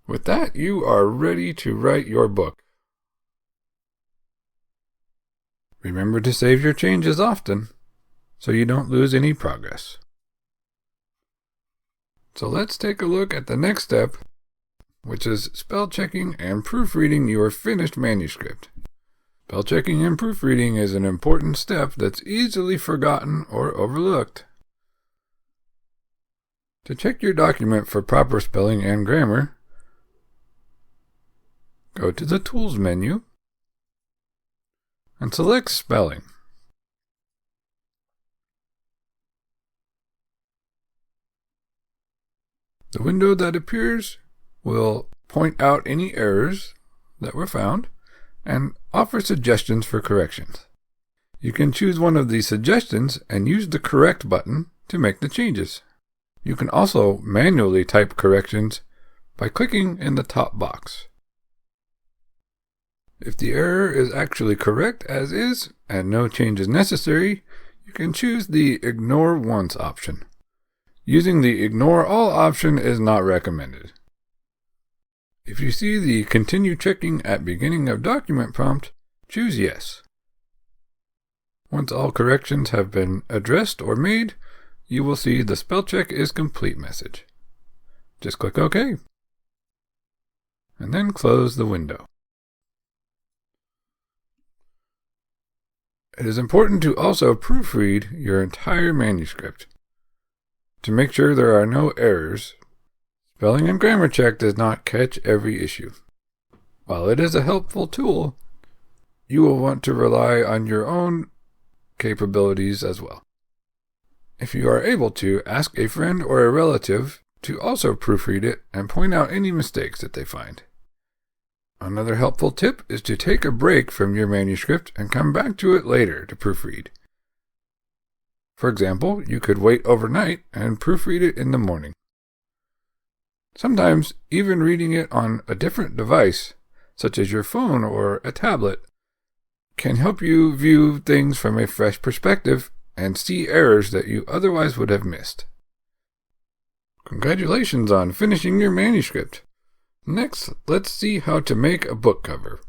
With that, you are ready to write your book. Remember to save your changes often, so you don't lose any progress. So let's take a look at the next step, which is spell checking and proofreading your finished manuscript. Spell checking and proofreading is an important step that's easily forgotten or overlooked. To check your document for proper spelling and grammar, go to the Tools menu and select Spelling. The window that appears will point out any errors that were found and offer suggestions for corrections. You can choose one of these suggestions and use the Correct button to make the changes. You can also manually type corrections by clicking in the top box. If the error is actually correct as is and no change is necessary, you can choose the Ignore Once option. Using the Ignore All option is not recommended. If you see the Continue Checking at Beginning of Document prompt, choose Yes. Once all corrections have been addressed or made, you will see the Spell Check is Complete message. Just click OK, and then close the window. It is important to also proofread your entire manuscript. To make sure there are no errors, Spelling and Grammar Check does not catch every issue. While it is a helpful tool, you will want to rely on your own capabilities as well. If you are able to, ask a friend or a relative to also proofread it and point out any mistakes that they find. Another helpful tip is to take a break from your manuscript and come back to it later to proofread. For example, you could wait overnight and proofread it in the morning. Sometimes, even reading it on a different device, such as your phone or a tablet, can help you view things from a fresh perspective and see errors that you otherwise would have missed. Congratulations on finishing your manuscript! Next, let's see how to make a book cover.